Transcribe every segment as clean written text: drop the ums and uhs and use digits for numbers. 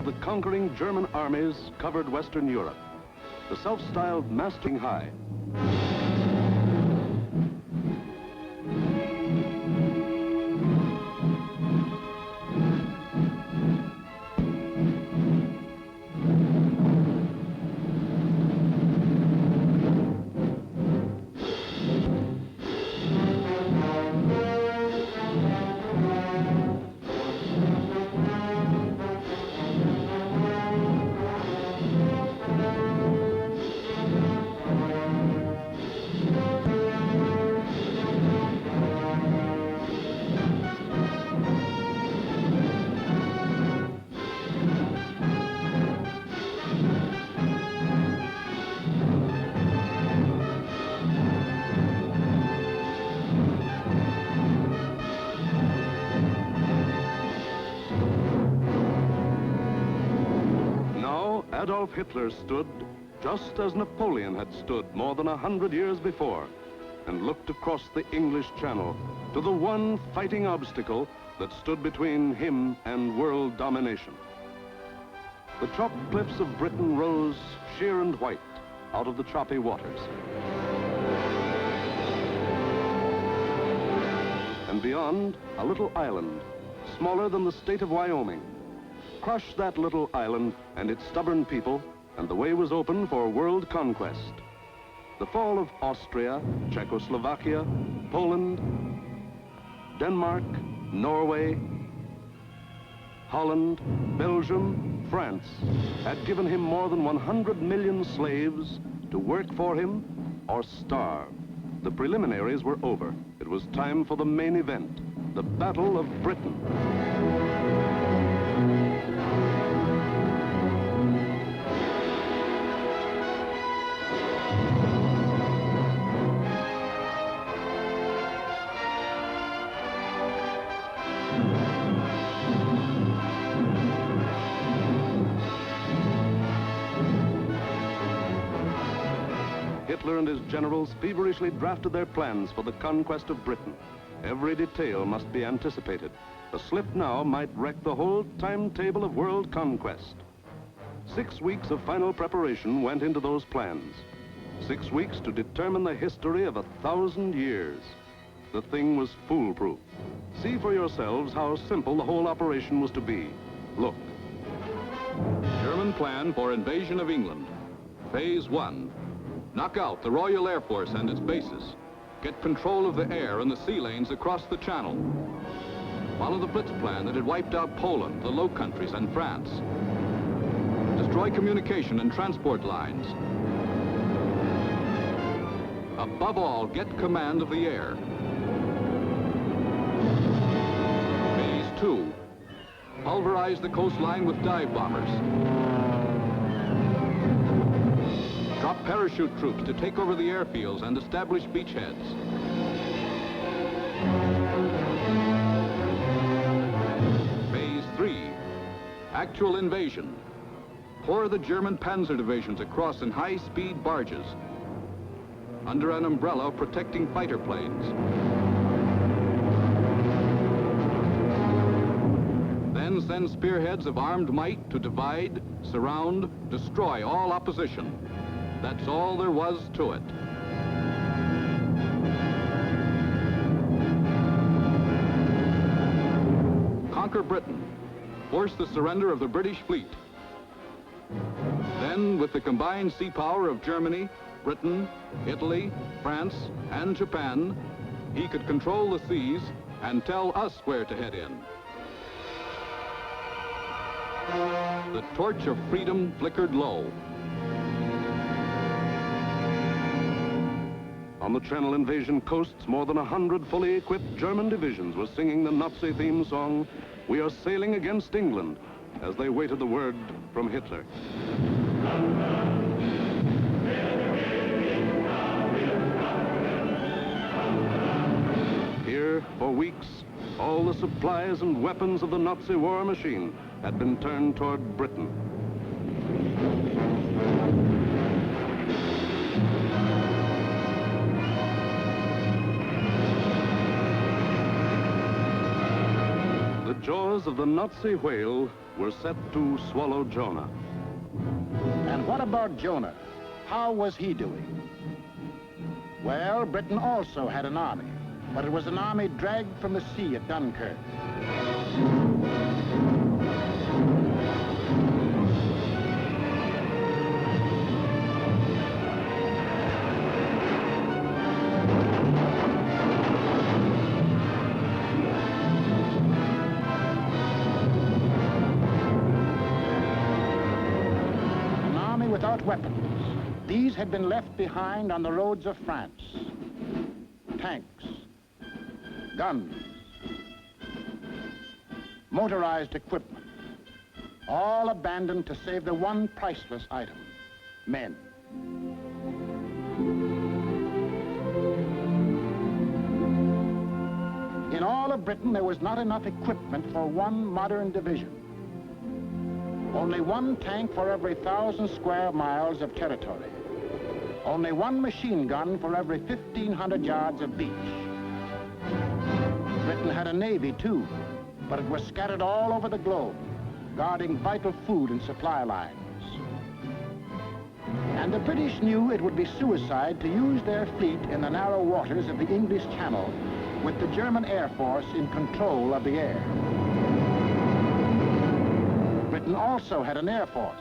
the conquering German armies covered Western Europe. The self-styled masting high. Adolf Hitler stood just as Napoleon had stood more than 100 years before, and looked across the English Channel to the one fighting obstacle that stood between him and world domination. The chopped cliffs of Britain rose sheer and white out of the choppy waters. And beyond, a little island, smaller than the state of Wyoming. Crush that little island and its stubborn people, and the way was open for world conquest. The fall of Austria, Czechoslovakia, Poland, Denmark, Norway, Holland, Belgium, France had given him more than 100 million slaves to work for him or starve. The preliminaries were over. It was time for the main event, the Battle of Britain. Hitler and his generals feverishly drafted their plans for the conquest of Britain. Every detail must be anticipated. A slip now might wreck the whole timetable of world conquest. 6 weeks of final preparation went into those plans. 6 weeks to determine the history of 1,000 years. The thing was foolproof. See for yourselves how simple the whole operation was to be. Look. German plan for invasion of England. Phase 1. Knock out the Royal Air Force and its bases. Get control of the air and the sea lanes across the Channel. Follow the Blitz plan that had wiped out Poland, the Low Countries, and France. Destroy communication and transport lines. Above all, get command of the air. Phase 2. Pulverize the coastline with dive bombers. Drop parachute troops to take over the airfields and establish beachheads. Phase 3. Actual invasion. Pour the German panzer divisions across in high-speed barges under an umbrella protecting fighter planes. Then send spearheads of armed might to divide, surround, destroy all opposition. That's all there was to it. Conquer Britain. Force the surrender of the British fleet. Then, with the combined sea power of Germany, Britain, Italy, France, and Japan, he could control the seas and tell us where to head in. The torch of freedom flickered low. On the Channel invasion coasts, more than 100 fully equipped German divisions were singing the Nazi theme song, "We are sailing against England," as they waited the word from Hitler. Here, for weeks, all the supplies and weapons of the Nazi war machine had been turned toward Britain. The jaws of the Nazi whale were set to swallow Jonah. And what about Jonah? How was he doing? Well, Britain also had an army, but it was an army dragged from the sea at Dunkirk. Without weapons, these had been left behind on the roads of France. Tanks, guns, motorized equipment, all abandoned to save the one priceless item, men. In all of Britain, there was not enough equipment for one modern division. Only one tank for every 1,000 square miles of territory. Only one machine gun for every 1,500 yards of beach. Britain had a navy, too, but it was scattered all over the globe, guarding vital food and supply lines. And the British knew it would be suicide to use their fleet in the narrow waters of the English Channel with the German Air Force in control of the air. Britain also had an air force.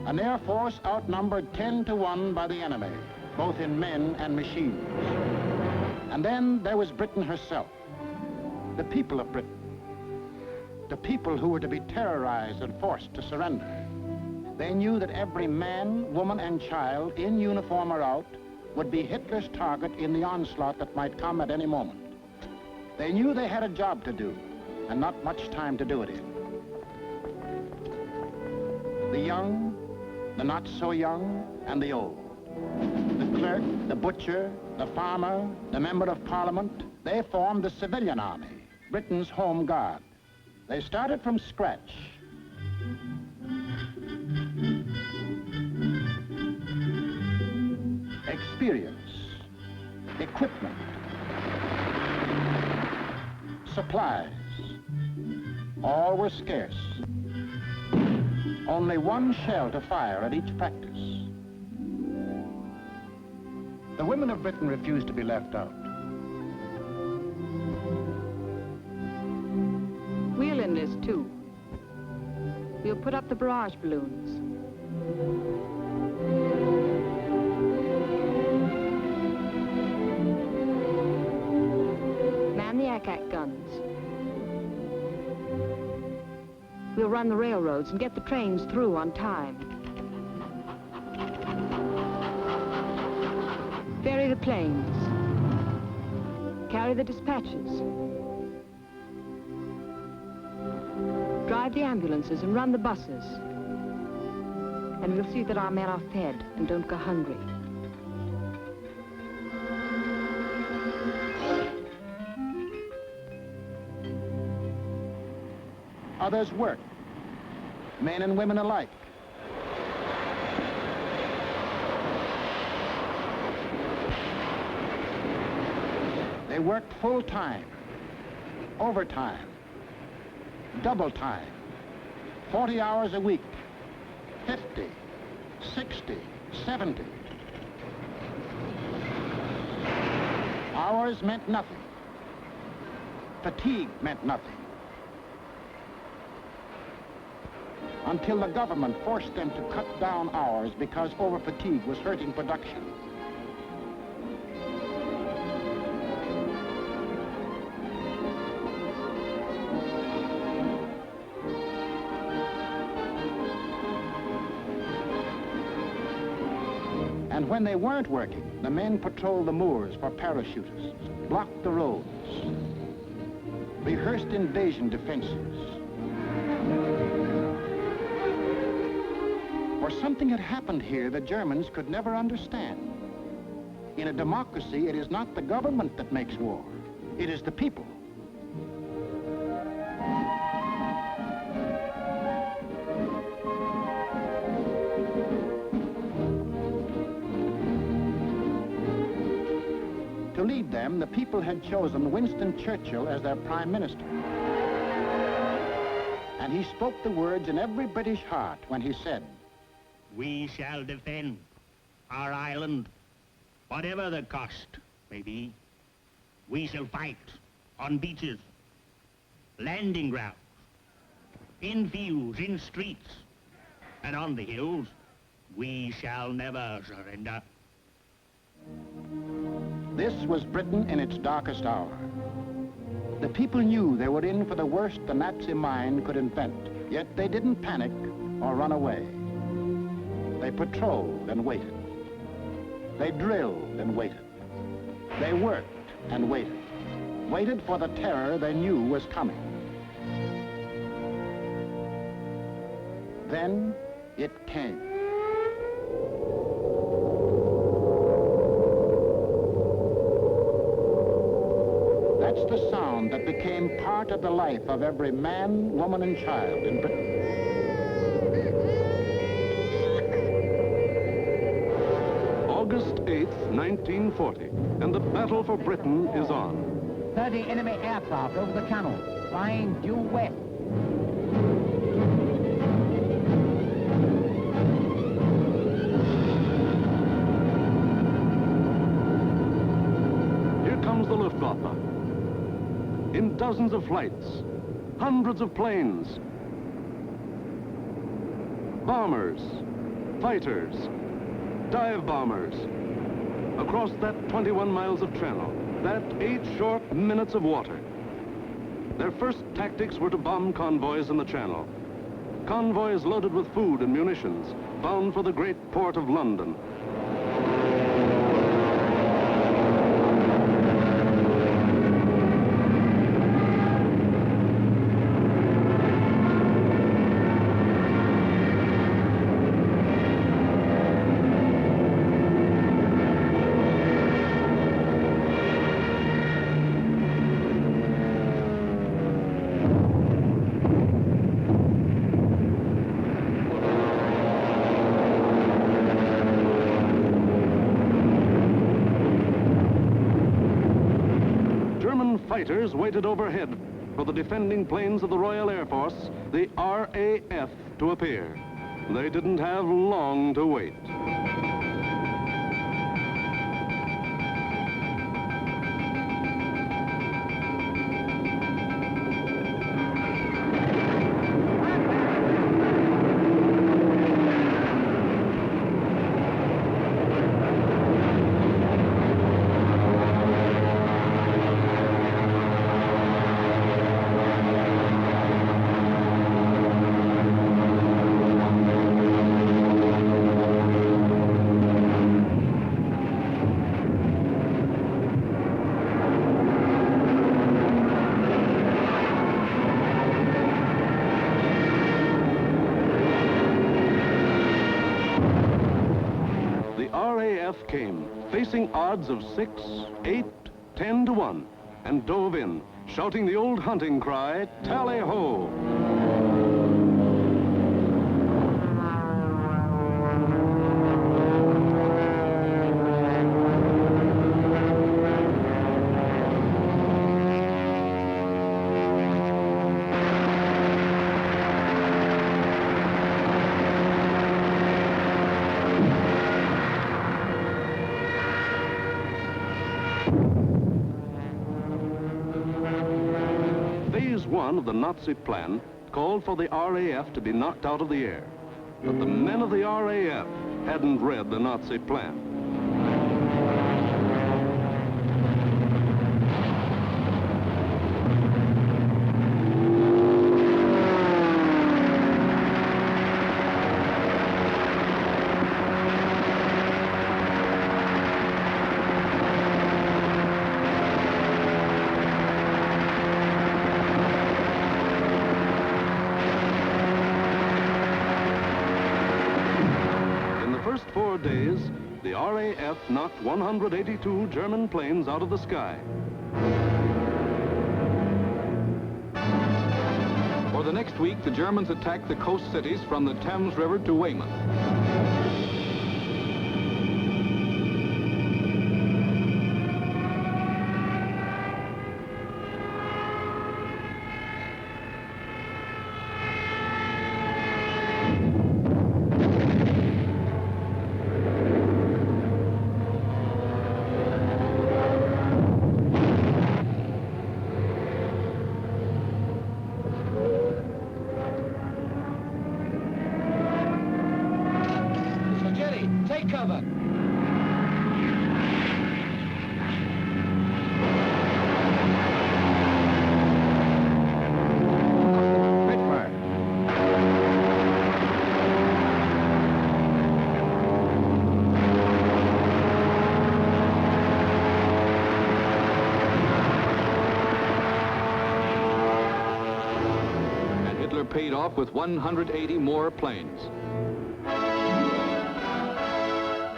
An air force outnumbered 10 to 1 by the enemy, both in men and machines. And then there was Britain herself, the people of Britain, the people who were to be terrorized and forced to surrender. They knew that every man, woman, and child, in uniform or out, would be Hitler's target in the onslaught that might come at any moment. They knew they had a job to do, and not much time to do it in. The young, the not so young, and the old. The clerk, the butcher, the farmer, the member of parliament, they formed the civilian army, Britain's home guard. They started from scratch. Experience, equipment, supplies, all were scarce. Only one shell to fire at each practice. The women of Britain refused to be left out. We'll enlist too. We'll put up the barrage balloons. Man the ack-ack guns. We'll run the railroads and get the trains through on time. Ferry the planes. Carry the dispatches. Drive the ambulances and run the buses. And we'll see that our men are fed and don't go hungry. Others worked, men and women alike. They worked full time, overtime, double time, 40 hours a week, 50, 60, 70. Hours meant nothing. Fatigue meant nothing. Until the government forced them to cut down hours because over-fatigue was hurting production. And when they weren't working, the men patrolled the moors for parachutists, blocked the roads, rehearsed invasion defenses. For something had happened here the Germans could never understand. In a democracy, it is not the government that makes war. It is the people. To lead them, the people had chosen Winston Churchill as their prime minister. And he spoke the words in every British heart when he said, "We shall defend our island, whatever the cost may be. We shall fight on beaches, landing grounds, in fields, in streets, and on the hills. We shall never surrender." This was Britain in its darkest hour. The people knew they were in for the worst the Nazi mind could invent, yet they didn't panic or run away. They patrolled and waited. They drilled and waited. They worked and waited. Waited for the terror they knew was coming. Then it came. That's the sound that became part of the life of every man, woman, and child in Britain. August 8th, 1940, and the battle for Britain is on. 30 enemy aircraft over the channel, flying due west. Here comes the Luftwaffe. In dozens of flights, hundreds of planes, bombers, fighters, dive bombers, across that 21 miles of channel, that 8 short minutes of water. Their first tactics were to bomb convoys in the channel. Convoys loaded with food and munitions, bound for the great port of London. Fighters waited overhead for the defending planes of the Royal Air Force, the RAF, to appear. They didn't have long to wait. Came, facing odds of 6, 8, 10 to 1, and dove in, shouting the old hunting cry, "Tally-ho!" Phase 1 of the Nazi plan called for the RAF to be knocked out of the air. But the men of the RAF hadn't read the Nazi plan. First 4 days, the RAF knocked 182 German planes out of the sky. For the next week, the Germans attacked the coast cities from the Thames River to Weymouth. cover. Paid off with 180 more planes.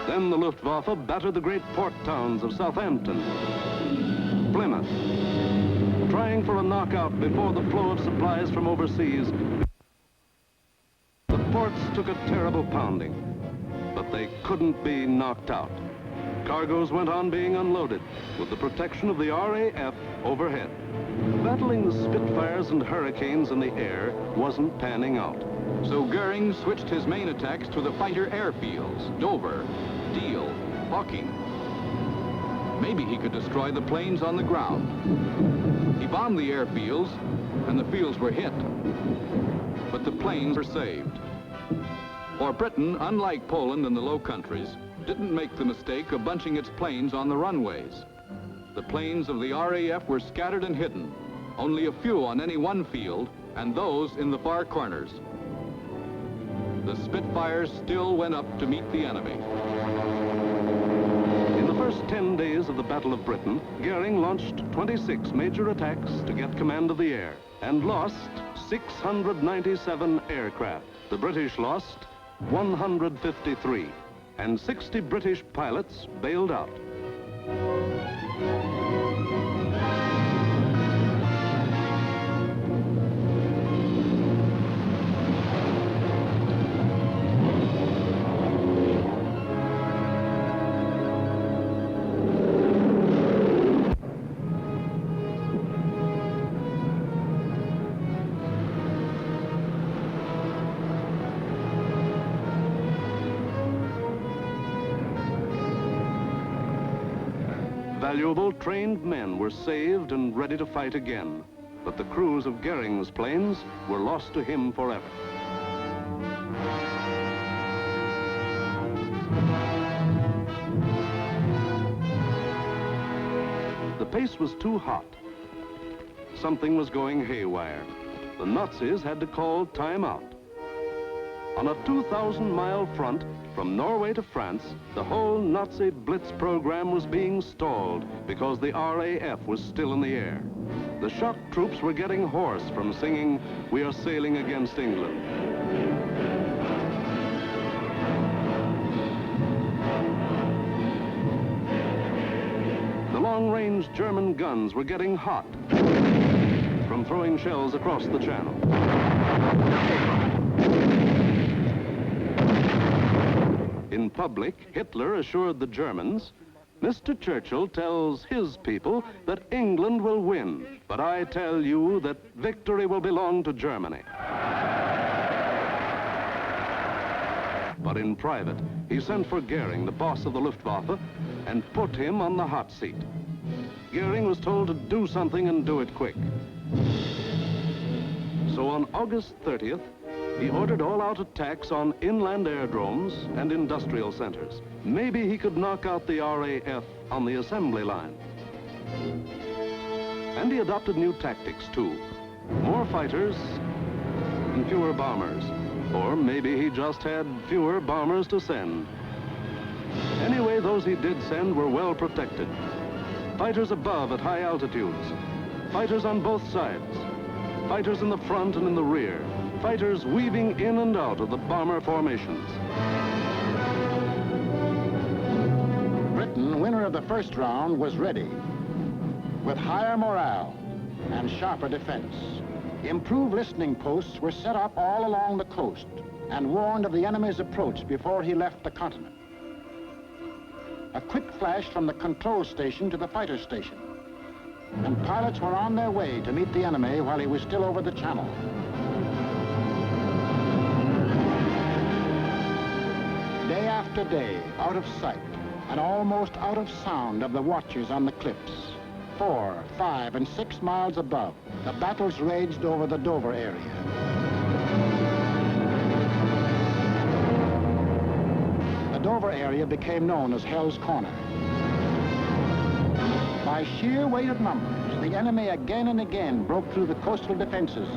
Then the Luftwaffe battered the great port towns of Southampton, Plymouth, trying for a knockout before the flow of supplies from overseas. The ports took a terrible pounding, but they couldn't be knocked out. Cargoes went on being unloaded with the protection of the RAF overhead. Battling the Spitfires and Hurricanes in the air wasn't panning out. So Goering switched his main attacks to the fighter airfields, Dover, Deal, Hawking. Maybe he could destroy the planes on the ground. He bombed the airfields, and the fields were hit. But the planes were saved. For Britain, unlike Poland and the Low Countries, didn't make the mistake of bunching its planes on the runways. The planes of the RAF were scattered and hidden, only a few on any one field, and those in the far corners. The Spitfires still went up to meet the enemy. In the first 10 days of the Battle of Britain, Goering launched 26 major attacks to get command of the air and lost 697 aircraft. The British lost 153, and 60 British pilots bailed out. Valuable trained men were saved and ready to fight again, but the crews of Goering's planes were lost to him forever. The pace was too hot. Something was going haywire. The Nazis had to call time out. On a 2,000-mile front from Norway to France, the whole Nazi Blitz program was being stalled because the RAF was still in the air. The shock troops were getting hoarse from singing, "We are sailing against England." The long-range German guns were getting hot from throwing shells across the channel. In public, Hitler assured the Germans, "Mr. Churchill tells his people that England will win, but I tell you that victory will belong to Germany." But in private, he sent for Goering, the boss of the Luftwaffe, and put him on the hot seat. Goering was told to do something and do it quick. So on August 30th, he ordered all-out attacks on inland aerodromes and industrial centers. Maybe he could knock out the RAF on the assembly line. And he adopted new tactics, too. More fighters and fewer bombers. Or maybe he just had fewer bombers to send. Anyway, those he did send were well protected. Fighters above at high altitudes. Fighters on both sides. Fighters in the front and in the rear. Fighters weaving in and out of the bomber formations. Britain, winner of the first round, was ready. With higher morale and sharper defense, improved listening posts were set up all along the coast and warned of the enemy's approach before he left the continent. A quick flash from the control station to the fighter station, and pilots were on their way to meet the enemy while he was still over the channel. Day after day, out of sight and almost out of sound of the watchers on the cliffs, 4, 5, and 6 miles above, the battles raged over the Dover area. The Dover flyover area became known as Hell's Corner. By sheer weight of numbers, the enemy again and again broke through the coastal defenses.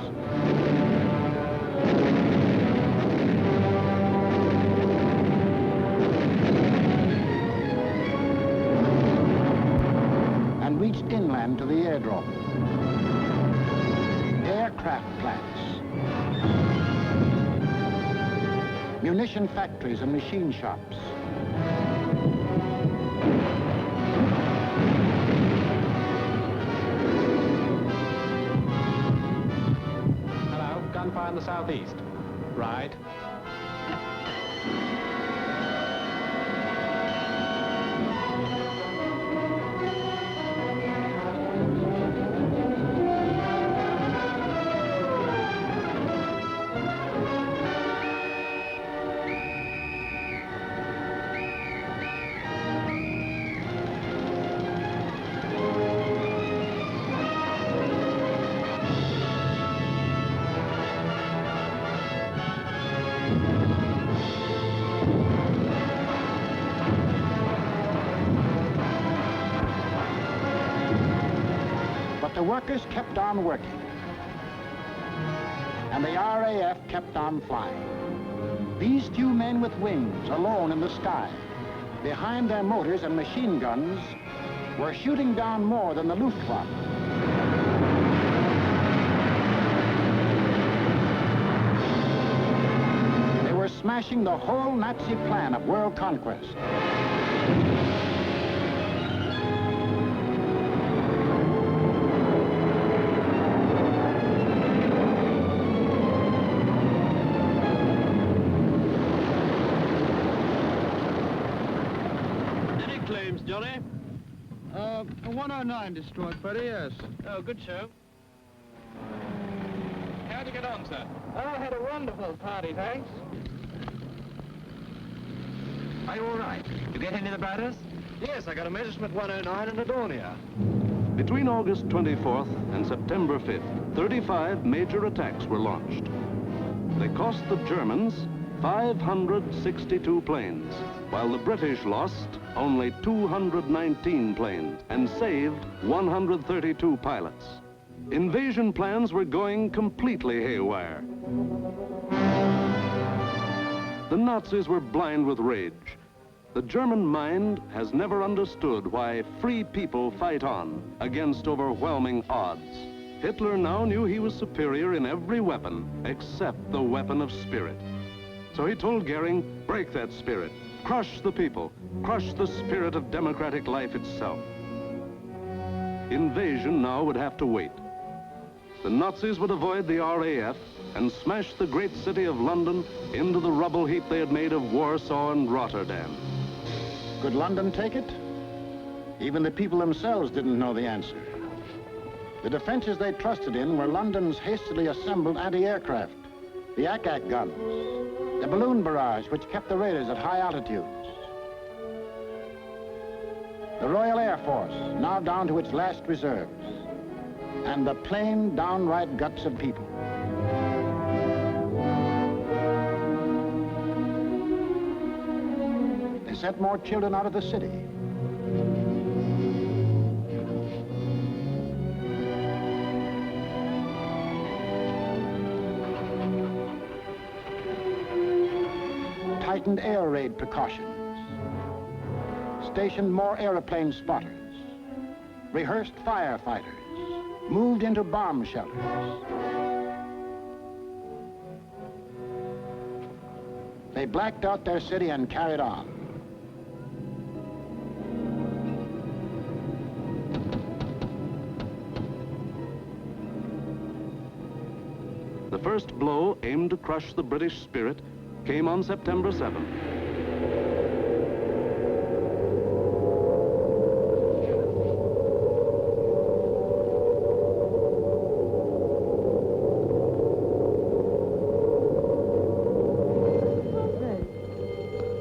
And reached inland to the airdrome. Aircraft plants, munition factories and machine shops. Hello, gunfire in the southeast. Right. The workers kept on working, and the RAF kept on flying. These few men with wings, alone in the sky, behind their motors and machine guns, were shooting down more than the Luftwaffe. They were smashing the whole Nazi plan of world conquest. Johnny? 109 destroyed, Freddie, yes. Oh, good show. How'd you get on, sir? Oh, I had a wonderful party, thanks. Are you all right? You get any of the batters? Yes, I got a Messerschmitt 109 and a Dornier. Between August 24th and September 5th, 35 major attacks were launched. They cost the Germans 562 planes, while the British lost only 219 planes and saved 132 pilots. Invasion plans were going completely haywire. The Nazis were blind with rage. The German mind has never understood why free people fight on against overwhelming odds. Hitler now knew he was superior in every weapon except the weapon of spirit. So he told Goering, break that spirit, crush the people, crush the spirit of democratic life itself. Invasion now would have to wait. The Nazis would avoid the RAF and smash the great city of London into the rubble heap they had made of Warsaw and Rotterdam. Could London take it? Even the people themselves didn't know the answer. The defenses they trusted in were London's hastily assembled anti-aircraft, the ack-ack guns, the balloon barrage which kept the raiders at high altitudes, the Royal Air Force, now down to its last reserves, and the plain, downright guts of people. They sent more children out of the city. Tightened air raid precautions, stationed more airplane spotters, rehearsed firefighters, moved into bomb shelters. They blacked out their city and carried on. The first blow aimed to crush the British spirit came on September 7th.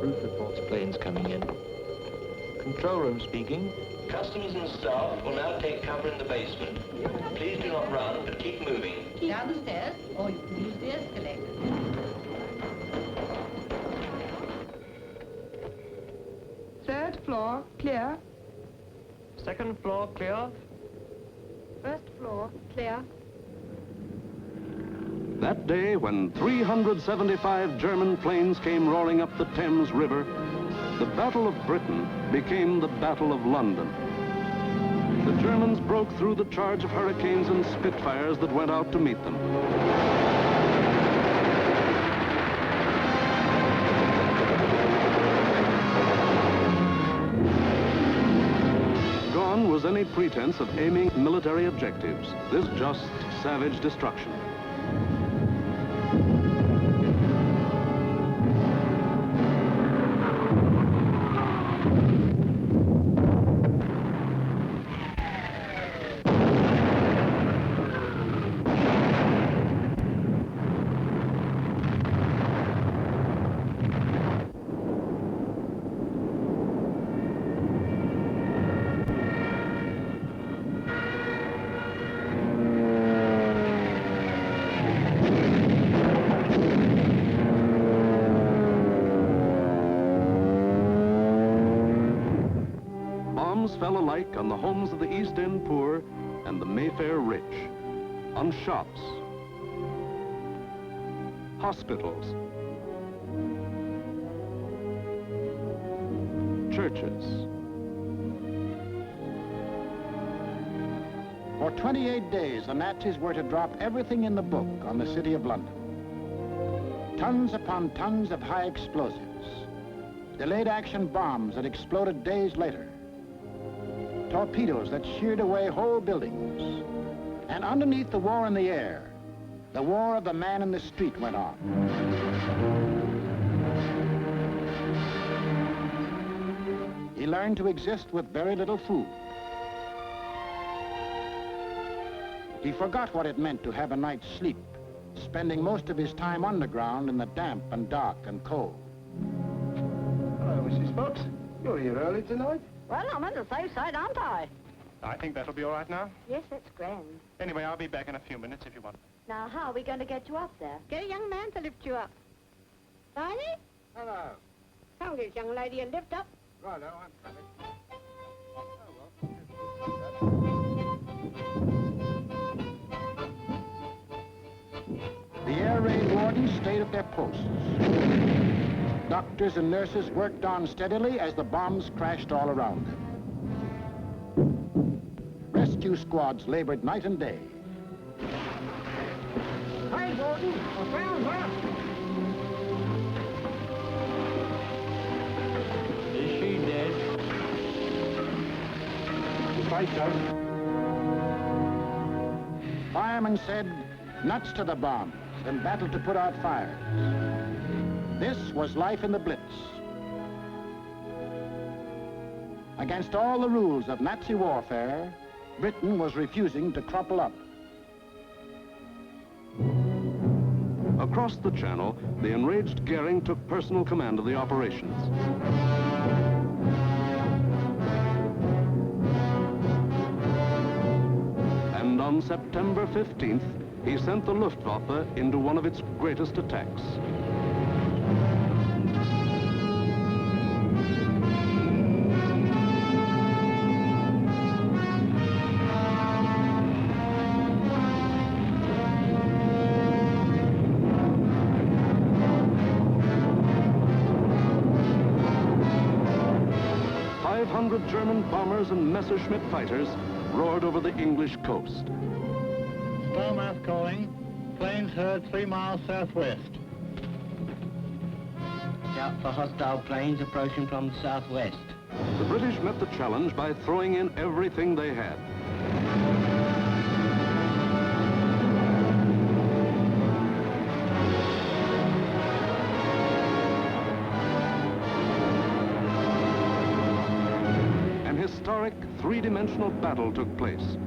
Roof reports planes coming in. Control room speaking. Customers and staff will now take cover in the basement. Please do not run, but keep moving. Down the stairs, or you can use the escalator. floor, clear. Second floor clear. First floor, clear. That day, when 375 German planes came roaring up the Thames River, the Battle of Britain became the Battle of London. The Germans broke through the charge of Hurricanes and Spitfires that went out to meet them. Gone was any pretense of aiming military objectives. This just savage destruction. Bombs fell alike on the homes of the East End poor and the Mayfair rich, on shops, hospitals, churches. For 28 days, the Nazis were to drop everything in the book on the city of London. Tons upon tons of high explosives, delayed action bombs that exploded days later, torpedoes that sheared away whole buildings. And underneath the war in the air, the war of the man in the street went on. He learned to exist with very little food. He forgot what it meant to have a night's sleep, spending most of his time underground in the damp and dark and cold. Hello, Mrs. Fox. You're here early tonight. Well, I'm on the safe side, aren't I? I think that'll be all right now. Yes, that's grand. Anyway, I'll be back in a few minutes if you want. Now, how are we going to get you up there? Get a young man to lift you up. Barney? Hello. Tell this young lady a lift up. Righto, I'm coming. The air raid wardens stayed at their posts. Doctors and nurses worked on steadily as the bombs crashed all around them. Rescue squads labored night and day. Hey, Warden, I found her. Is she dead? Fight, so. Firemen said, nuts to the bombs and battled to put out fires. This was life in the Blitz. Against all the rules of Nazi warfare, Britain was refusing to crumple up. Across the Channel, the enraged Goering took personal command of the operations. And on September 15th, he sent the Luftwaffe into one of its greatest attacks. German bombers and Messerschmitt fighters roared over the English coast. Starmouth calling. Planes heard 3 miles southwest. Watch out for hostile planes approaching from the southwest. The British met the challenge by throwing in everything they had. Historic three-dimensional battle took place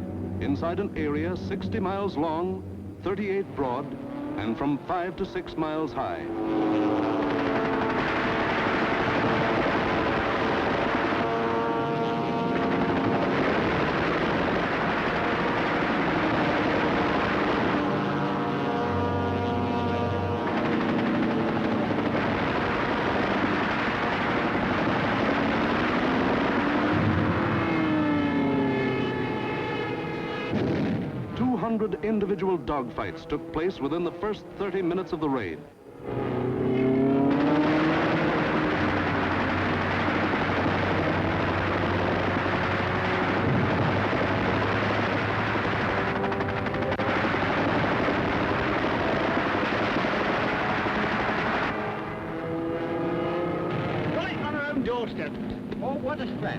inside an area 60 miles long, 38 broad, and from 5 to 6 miles high. 100 individual dogfights took place within the first 30 minutes of the raid. Right on our own doorstep. Oh, what a threat.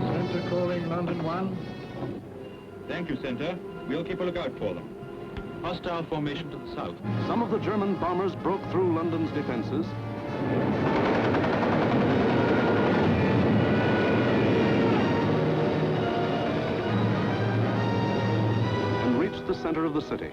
Center calling London 1. Thank you, Center. We'll keep a lookout for them. Hostile formation to the south. Some of the German bombers broke through London's defenses and reached the center of the city.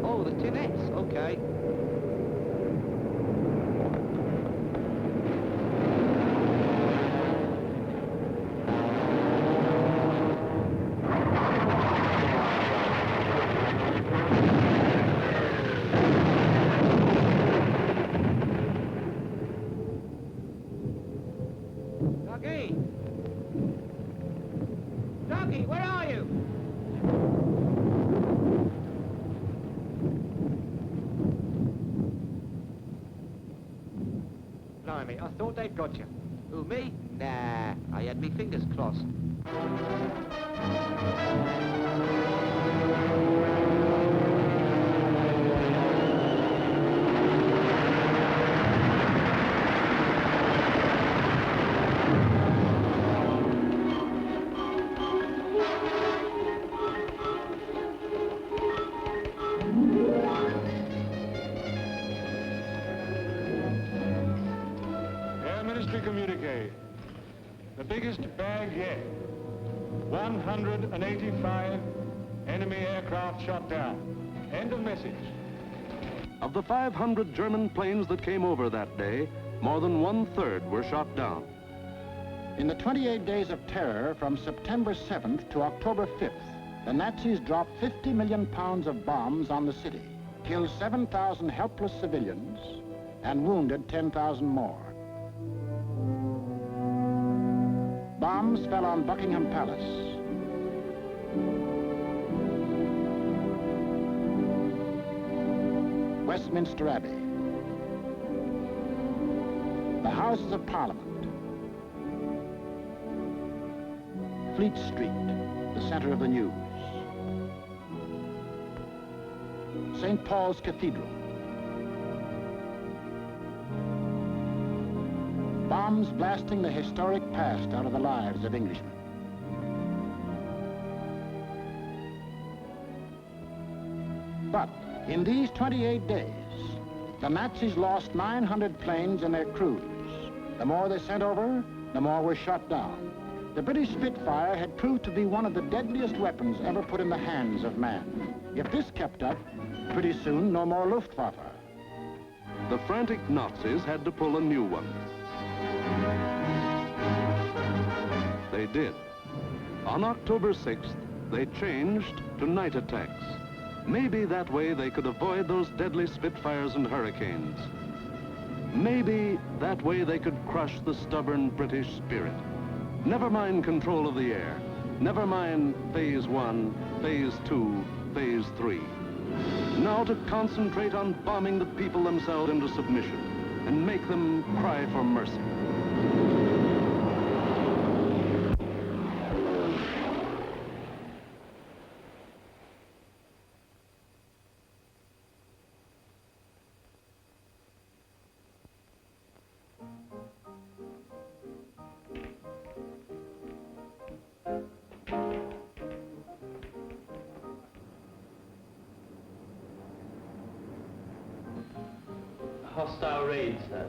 Oh, the tinettes, okay. Doggy! Doggy, where are you? Blimey, I thought they'd got you. Who, me? Nah, I had me fingers crossed. Air Ministry communique. The biggest bag yet. 185 enemy aircraft shot down. End of message. Of the 500 German planes that came over that day, more than 1/3 were shot down. In the 28 days of terror from September 7th to October 5th, the Nazis dropped 50 million pounds of bombs on the city, killed 7,000 helpless civilians, and wounded 10,000 more. Bombs fell on Buckingham Palace, Westminster Abbey, the Houses of Parliament, Fleet Street, the center of the news, St. Paul's Cathedral. Bombs blasting the historic past out of the lives of Englishmen. But in these 28 days, the Nazis lost 900 planes and their crews. The more they sent over, the more were shot down. The British Spitfire had proved to be one of the deadliest weapons ever put in the hands of man. If this kept up, pretty soon no more Luftwaffe. The frantic Nazis had to pull a new one. They did. On October 6th, they changed to night attacks. Maybe that way they could avoid those deadly Spitfires and Hurricanes. Maybe that way they could crush the stubborn British spirit. Never mind control of the air. Never mind Phase 1, Phase 2, Phase 3. Now to concentrate on bombing the people themselves into submission and make them cry for mercy. hostile raid, sir.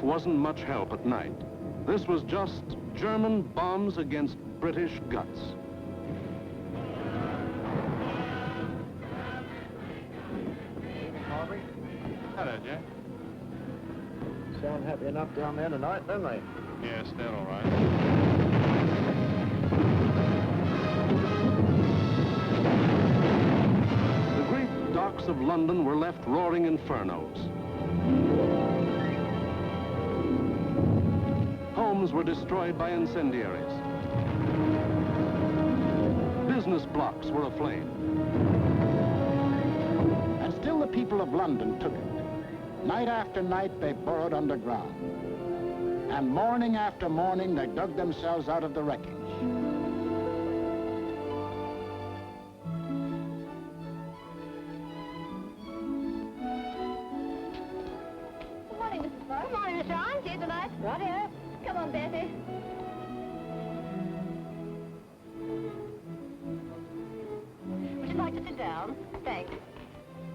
Wasn't much help at night. This was just German bombs against British guts. Harvey? Hello, Jack. Sound happy enough down there tonight, don't they? Yes, they're all right. The great docks of London were left roaring infernos. Homes were destroyed by incendiaries. Business blocks were aflame. And still the people of London took it. Night after night, they burrowed underground. And morning after morning, they dug themselves out of the wreckage. Good morning, Mrs. Burke. Good morning, Miss Ryan. See you tonight. Right here. Come on, Bessie. Would you like to sit down? Thanks.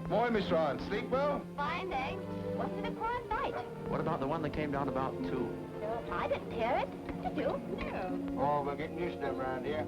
Morning, Miss Ryan. Sleep well? Fine, thanks. Wasn't it a quiet night? What about the one that came down about 2? No, I didn't hear it. Did you? No. Oh, we're getting used to them around here.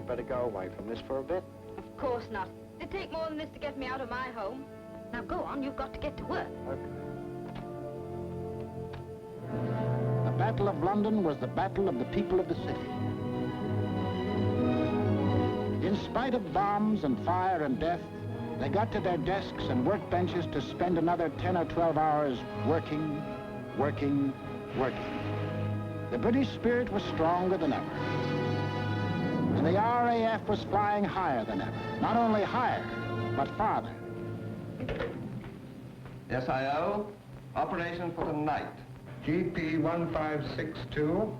Better go away from this for a bit. Of course not. It'd take more than this to get me out of my home. Now go on, you've got to get to work. Okay. The Battle of London was the battle of the people of the city. In spite of bombs and fire and death, they got to their desks and workbenches to spend another 10 or 12 hours working, working, working. The British spirit was stronger than ever. And the RAF was flying higher than ever. Not only higher, but farther. SIO, operation for tonight. GP 1562,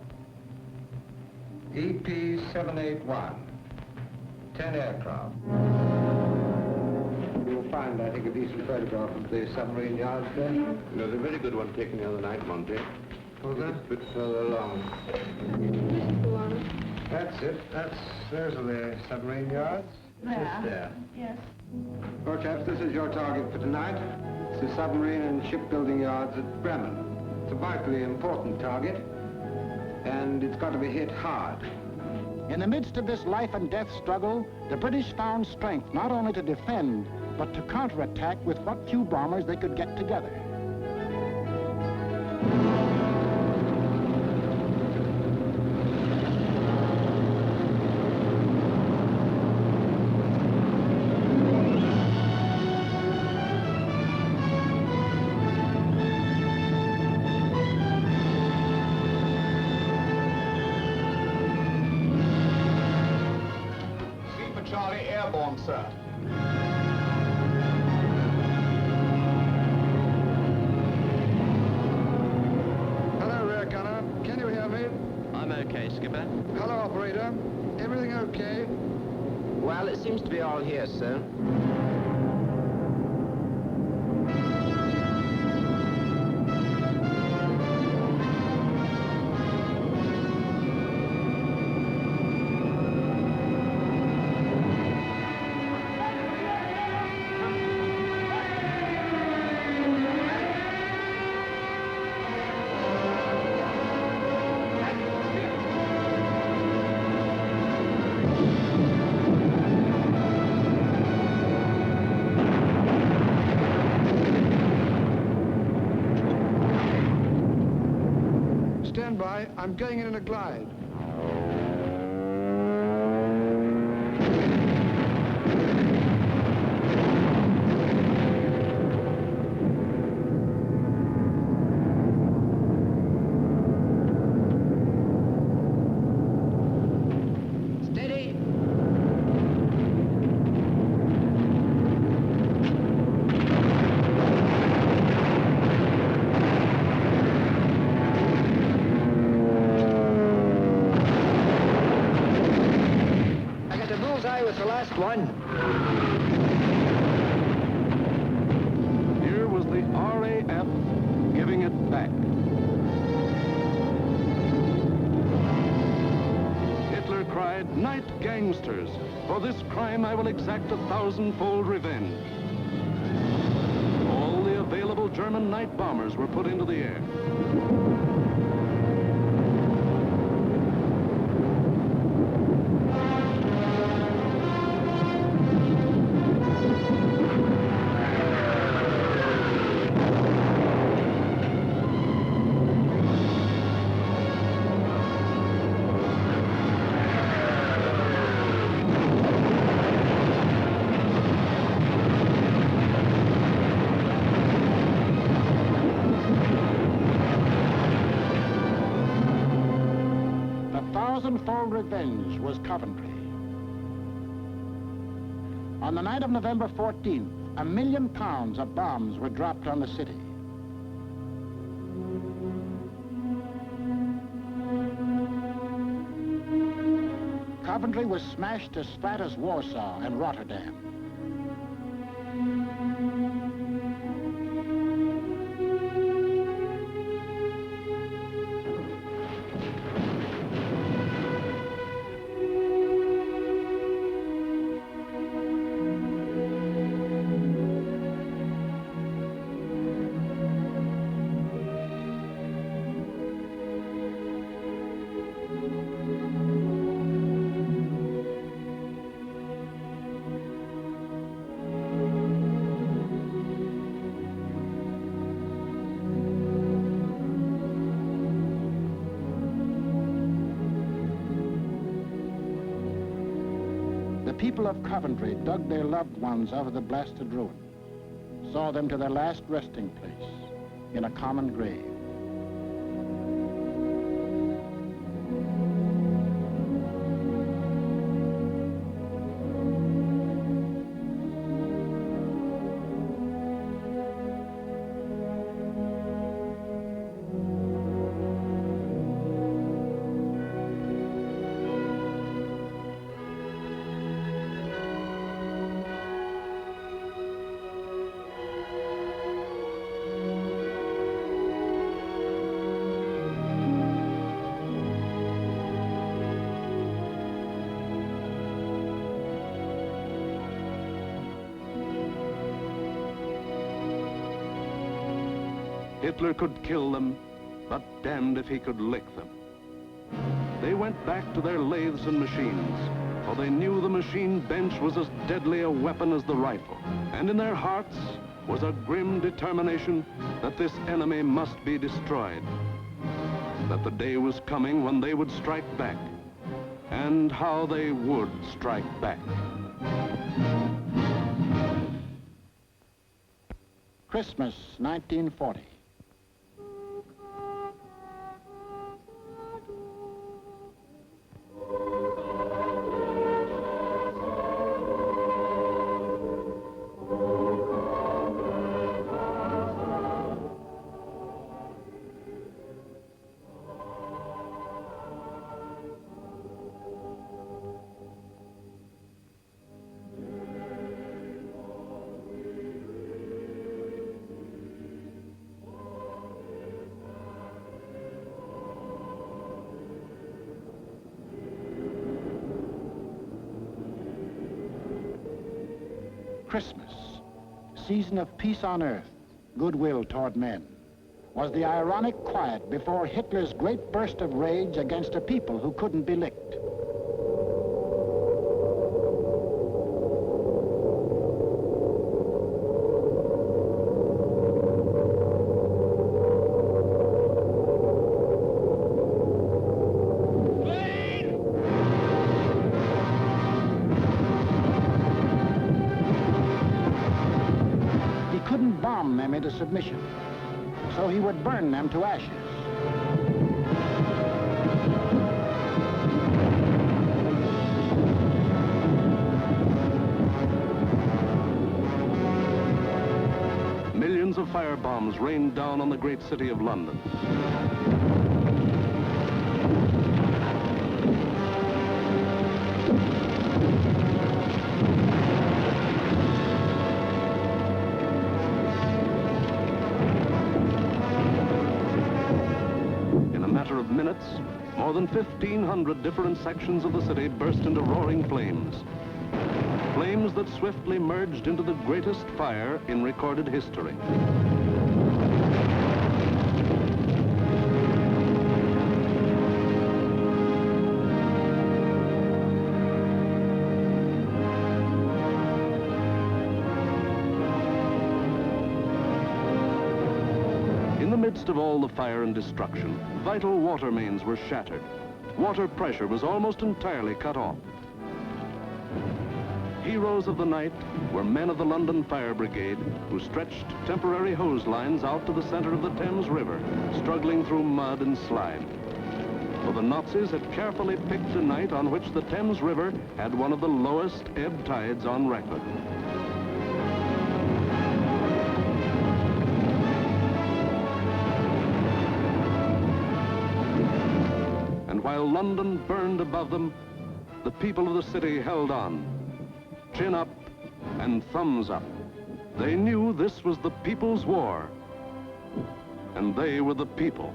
EP 781, 10 aircraft. You'll find, I think, a decent photograph of the submarine yards there. There's a very good one taken the other night, Monty. Oh, that? A bit further along. That's it. Those are the submarine yards. Just there. Yes. Well, chaps, this is your target for tonight. It's the submarine and shipbuilding yards at Bremen. It's a vitally important target, and it's got to be hit hard. In the midst of this life and death struggle, the British found strength not only to defend, but to counterattack with what few bombers they could get together. Charlie airborne, sir. Hello, rear gunner. Can you hear me? I'm okay, Skipper. Hello, operator. Everything okay? Well, it seems to be all here, sir. I'm going in a glide. Here was the RAF giving it back. Hitler cried, "Night gangsters! For this crime I will exact 1,000-fold revenge." All the available German night bombers were put into the air. Thousand-fold revenge was Coventry. On the night of November 14th, £1 million of bombs were dropped on the city. Coventry was smashed as flat as Warsaw and Rotterdam. The people of Coventry dug their loved ones out of the blasted ruin, saw them to their last resting place in a common grave. Hitler could kill them, but damned if he could lick them. They went back to their lathes and machines, for they knew the machine bench was as deadly a weapon as the rifle. And in their hearts was a grim determination that this enemy must be destroyed. That the day was coming when they would strike back, and how they would strike back. Christmas, 1940. Christmas, season of peace on earth, goodwill toward men, was the ironic quiet before Hitler's great burst of rage against a people who couldn't be licked. couldn't bomb them into submission, so he would burn them to ashes. Millions of firebombs rained down on the great city of London. In a matter of minutes, more than 1,500 different sections of the city burst into roaring flames. Flames that swiftly merged into the greatest fire in recorded history. In the midst of all the fire and destruction, vital water mains were shattered. Water pressure was almost entirely cut off. Heroes of the night were men of the London Fire Brigade who stretched temporary hose lines out to the center of the Thames River, struggling through mud and slime. For the Nazis had carefully picked a night on which the Thames River had one of the lowest ebb tides on record. And while London burned above them, the people of the city held on. Chin up and thumbs up. They knew this was the people's war, and they were the people.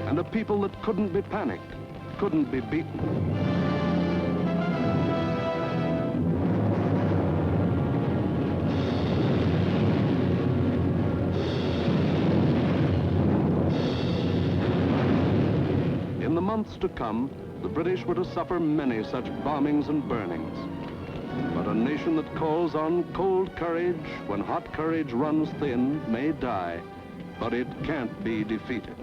And a people that couldn't be panicked, couldn't be beaten. In the months to come, the British were to suffer many such bombings and burnings. But a nation that calls on cold courage when hot courage runs thin may die, but it can't be defeated.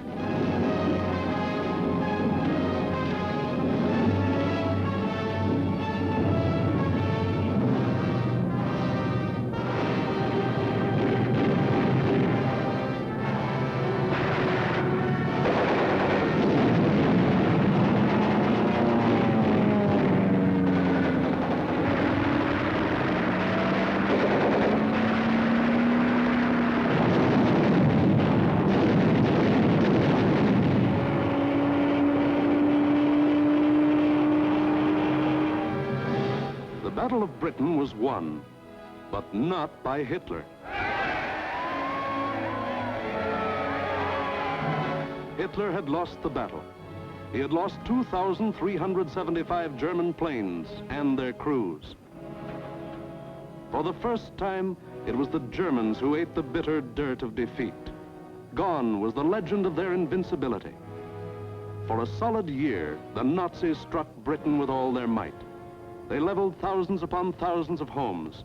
The Battle of Britain was won, but not by Hitler. Hitler had lost the battle. He had lost 2,375 German planes and their crews. For the first time, it was the Germans who ate the bitter dirt of defeat. Gone was the legend of their invincibility. For a solid year, the Nazis struck Britain with all their might. They leveled thousands upon thousands of homes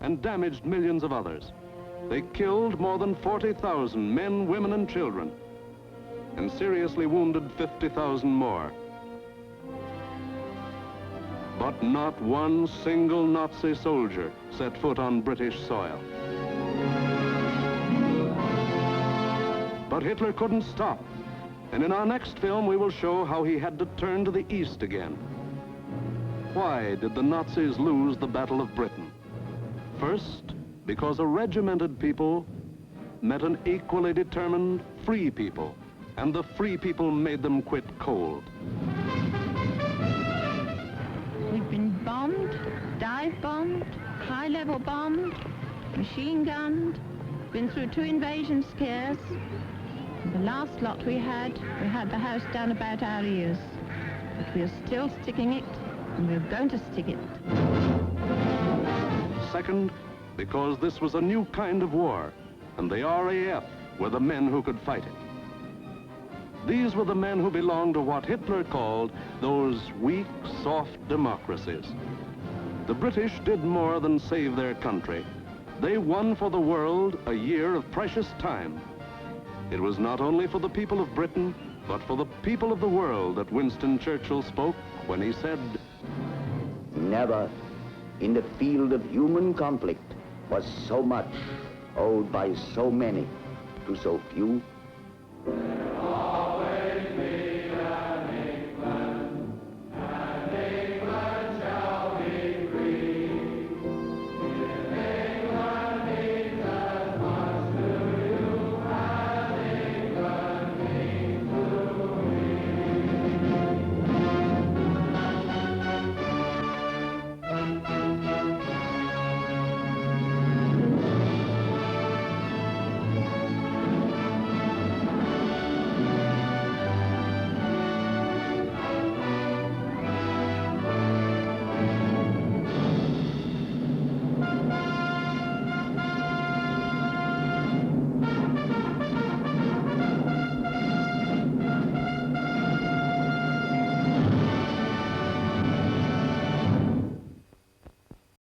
and damaged millions of others. They killed more than 40,000 men, women, and children, and seriously wounded 50,000 more. But not one single Nazi soldier set foot on British soil. But Hitler couldn't stop, and in our next film we will show how he had to turn to the east again. Why did the Nazis lose the Battle of Britain? First, because a regimented people met an equally determined free people, and the free people made them quit cold. We've been bombed, dive-bombed, high-level bombed, machine-gunned, been through 2 invasion scares. The last lot we had the house down about our ears. But we're still sticking it, and we're going to stick it. Second, because this was a new kind of war, and the RAF were the men who could fight it. These were the men who belonged to what Hitler called those weak, soft democracies. The British did more than save their country. They won for the world a year of precious time. It was not only for the people of Britain, but for the people of the world that Winston Churchill spoke when he said, Never, in the field of human conflict, was so much owed by so many to so few.